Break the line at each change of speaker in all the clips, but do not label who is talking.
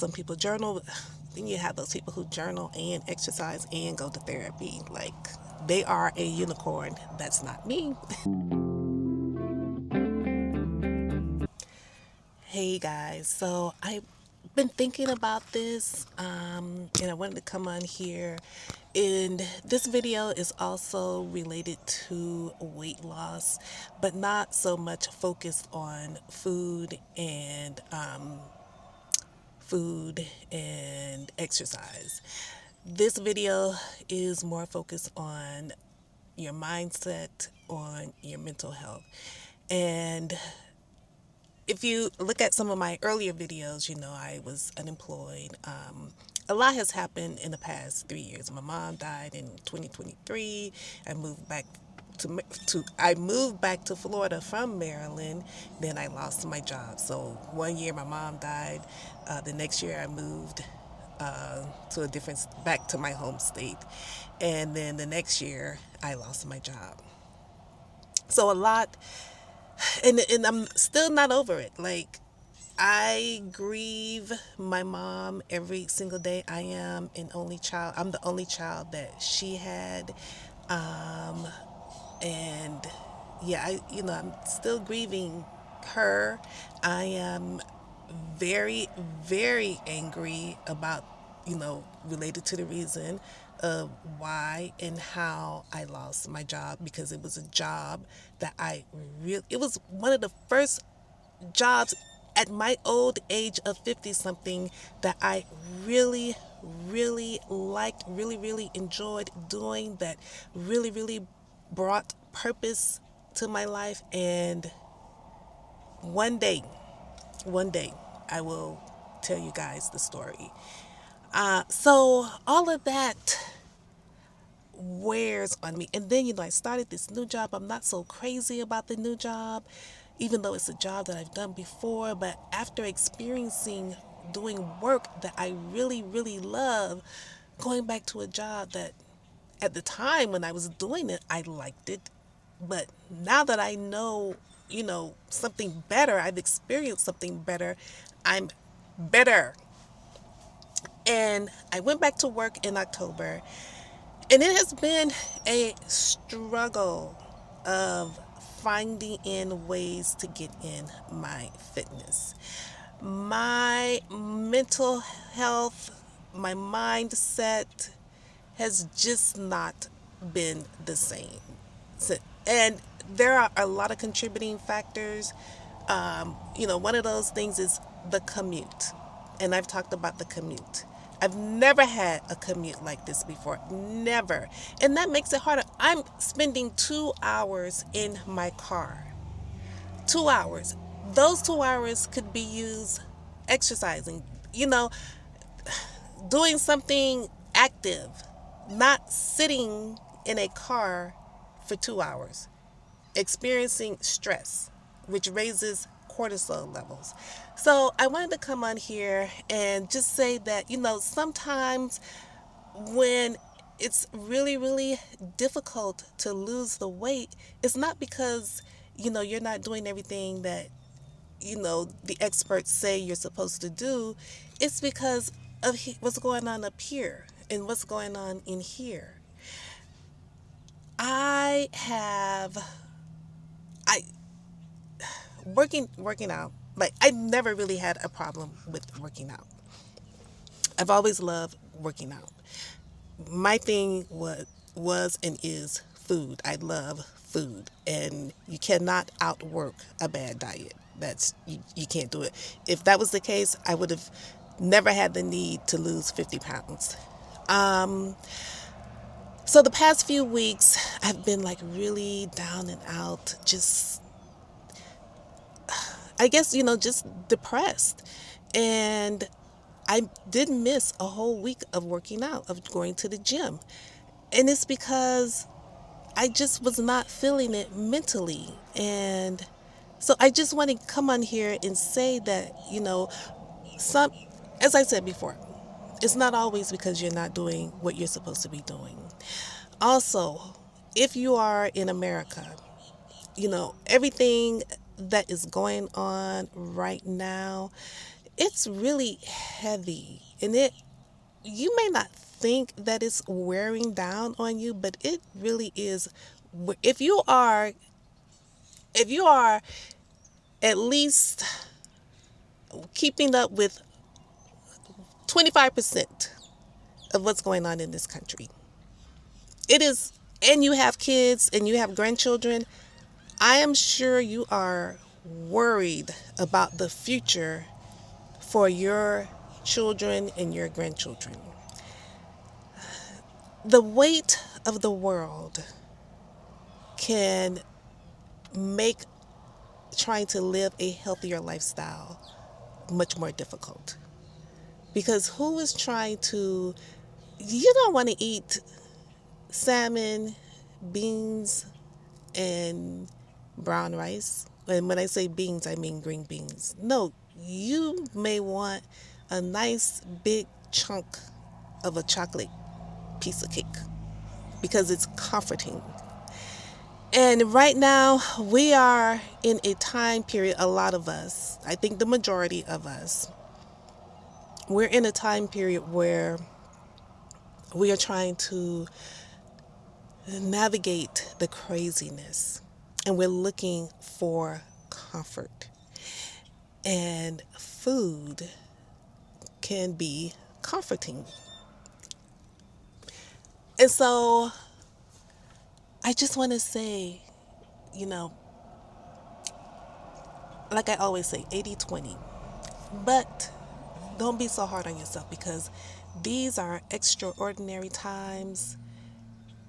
Some people journal. Then you have those people who journal and exercise and go to therapy. Like, they are a unicorn. That's not me. Hey guys, so I've been thinking about this, and I wanted to come on here. And this video is also related to weight loss, but not so much focused on food and exercise. This video is more focused on your mindset, on your mental health. And if you look at some of my earlier videos, I was unemployed. A lot has happened in the past 3 years. My mom died in 2023. I moved back to Florida from Maryland. Then I lost my job. So one year my mom died. The next year I moved to a different back to my home state, and then the next year I lost my job. So a lot, and I'm still not over it. Like, I grieve my mom every single day. I am an only child. I'm the only child that she had. Um, and yeah, I'm still grieving her. I am very, very angry about, related to the reason of why and how I lost my job, because it was a job that it was one of the first jobs at my old age of 50 something that I really, really liked, really, really enjoyed doing, that really, really brought purpose to my life. And one day, one day, I will tell you guys the story. So all of that wears on me. And then, I started this new job. I'm not so crazy about the new job, even though it's a job that I've done before. But after experiencing doing work that I really, really love, going back to a job that at the time when I was doing it, I liked it. But now that I know, something better, I've experienced something better, I'm better. And I went back to work in October, and it has been a struggle of finding in ways to get in my fitness. My mental health, my mindset has just not been the same. And there are a lot of contributing factors. One of those things is the commute. And I've talked about the commute. I've never had a commute like this before. Never. And that makes it harder. I'm spending 2 hours in my car. 2 hours. Those 2 hours could be used exercising, you know, doing something active, not sitting in a car for 2 hours, experiencing stress, which raises cortisol levels. So I wanted to come on here and just say that, sometimes when it's really, really difficult to lose the weight, it's not because, you're not doing everything that, the experts say you're supposed to do. It's because of what's going on up here and what's going on in here. I have, I, working out, like, I never really had a problem with working out. I've always loved working out. My thing was and is food. I love food, and you cannot outwork a bad diet. You can't do it. If that was the case, I would have never had the need to lose 50 pounds. Um, so the past few weeks, I've been like really down and out, just, I guess, just depressed. And I did miss a whole week of working out, of going to the gym. And it's because I just was not feeling it mentally. And so I just want to come on here and say that, some, as I said before, it's not always because you're not doing what you're supposed to be doing. Also, if you are in America, everything that is going on right now, it's really heavy, and it you may not think that it's wearing down on you, but it really is. If you are at least keeping up with 25% of what's going on in this country, it is, and you have kids and you have grandchildren, I am sure you are worried about the future for your children and your grandchildren. The weight of the world can make trying to live a healthier lifestyle much more difficult. Because who is trying to, you don't want to eat salmon, beans, and brown rice. And when I say beans, I mean green beans. No, you may want a nice big chunk of a chocolate piece of cake because it's comforting. And right now, we are in a time period, a lot of us, I think the majority of us, we're in a time period where we are trying to navigate the craziness and we're looking for comfort. And food can be comforting. And so I just want to say, you know, like I always say, 80/20. But don't be so hard on yourself because these are extraordinary times.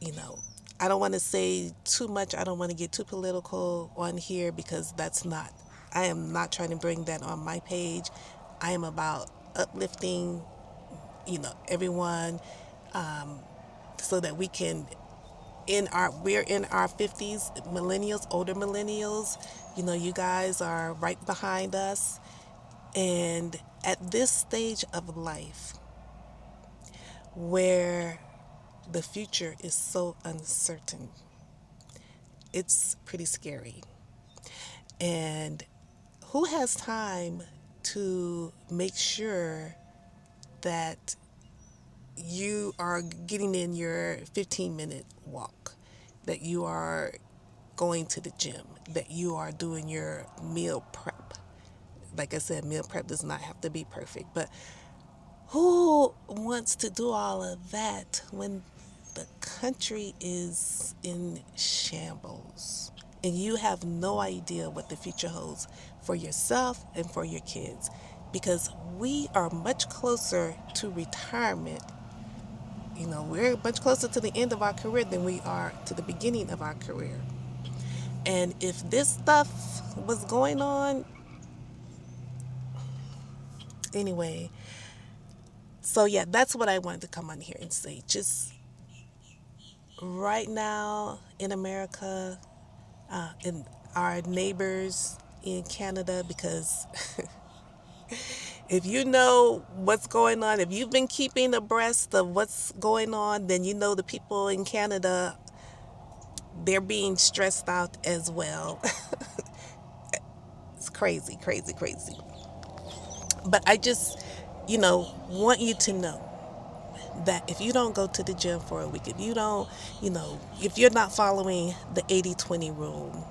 You know, I don't want to say too much. I don't want to get too political on here because I am not trying to bring that on my page. I am about uplifting, everyone, so that we can, we're in our 50s, millennials, older millennials, you guys are right behind us. And at this stage of life where the future is so uncertain, it's pretty scary. And who has time to make sure that you are getting in your 15-minute walk, that you are going to the gym, that you are doing your meal prep? Like I said, meal prep does not have to be perfect, but who wants to do all of that when the country is in shambles and you have no idea what the future holds for yourself and for your kids? Because we are much closer to retirement. We're much closer to the end of our career than we are to the beginning of our career. And if this stuff was going on, anyway, so yeah, that's what I wanted to come on here and say. Just right now in America, in our neighbors in Canada, because if you know what's going on, if you've been keeping abreast of what's going on, then you know the people in Canada, they're being stressed out as well. It's crazy, crazy, crazy. But I just, want you to know that if you don't go to the gym for a week, if you don't, if you're not following the 80/20 rule,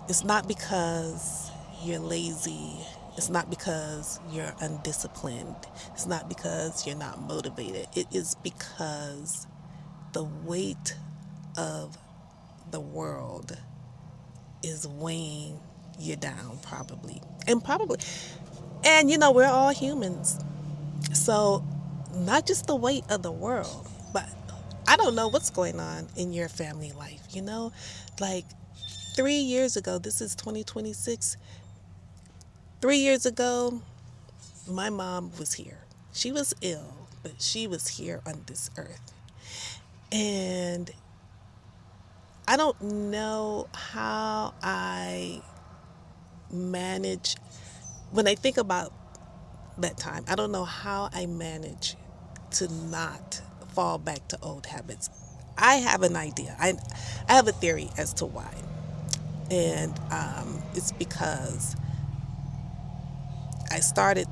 it's not because you're lazy. It's not because you're undisciplined. It's not because you're not motivated. It is because the weight of the world is weighing you down, probably. And we're all humans. So, not just the weight of the world, but I don't know what's going on in your family life, Like 3 years ago, this is 2026. 3 years ago, my mom was here. She was ill, but she was here on this earth. And I don't know how I manage, when I think about that time, I don't know how I manage to not fall back to old habits. I have an idea. I have a theory as to why. And it's because I started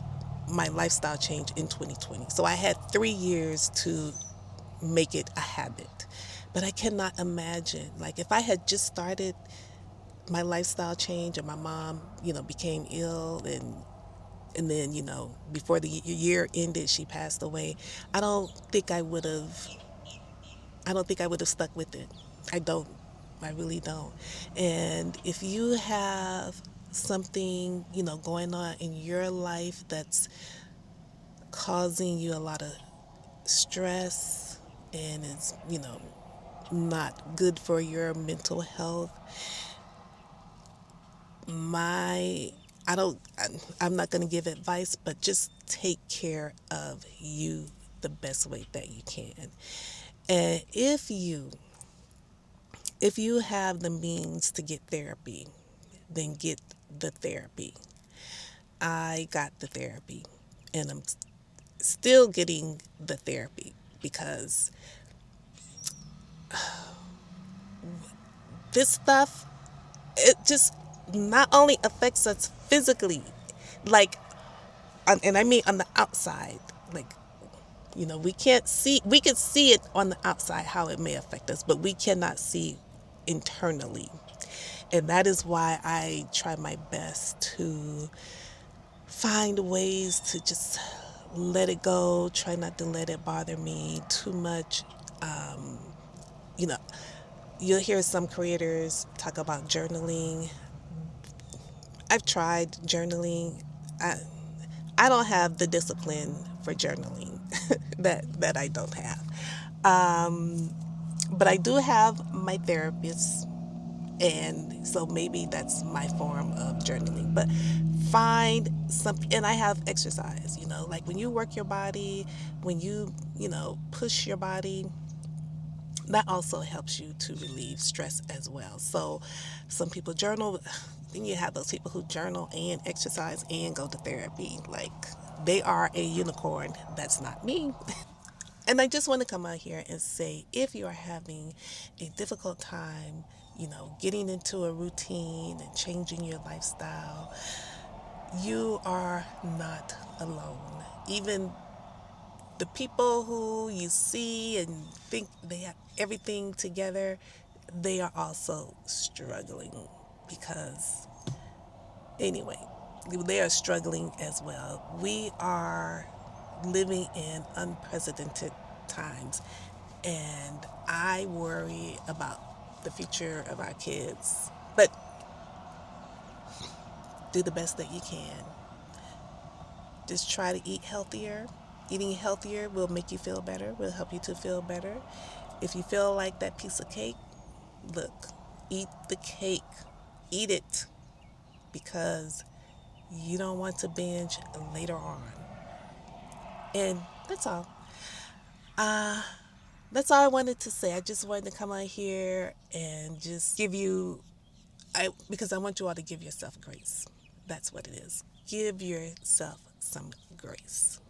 my lifestyle change in 2020. So I had 3 years to make it a habit. But I cannot imagine, like, if I had just started my lifestyle change and my mom, became ill, and then, before the year ended, she passed away. I don't think I would have I don't think I would have stuck with it. I don't. I really don't. And if you have something, going on in your life that's causing you a lot of stress and is, not good for your mental health, my I don't I'm not going to give advice, but just take care of you the best way that you can. And if you have the means to get therapy, then get the therapy. I got the therapy, and I'm still getting the therapy because this stuff, it just not only affects us physically, like, and I mean on the outside, like, we can see it on the outside how it may affect us, but we cannot see internally. And that is why I try my best to find ways to just let it go, try not to let it bother me too much. You know, you'll hear some creators talk about journaling. I've tried journaling. I, I don't have the discipline for journaling that I don't have. But I do have my therapist, and so maybe that's my form of journaling. But find some, and I have exercise, like when you work your body, when you push your body, that also helps you to relieve stress as well. So some people journal, then you have those people who journal and exercise and go to therapy. Like, they are a unicorn. That's not me. And I just want to come out here and say, if you are having a difficult time, getting into a routine and changing your lifestyle, you are not alone. Even the people who you see and think they have everything together, they are also struggling because, anyway, they are struggling as well. We are living in unprecedented times, and I worry about the future of our kids. But do the best that you can. Just try to eat healthier. Eating healthier will make you feel better, will help you to feel better. If you feel like that piece of cake, look, eat the cake. Eat it because you don't want to binge later on. And that's all. That's all I wanted to say. I just wanted to come on here and just give you, because I want you all to give yourself grace. That's what it is. Give yourself some grace.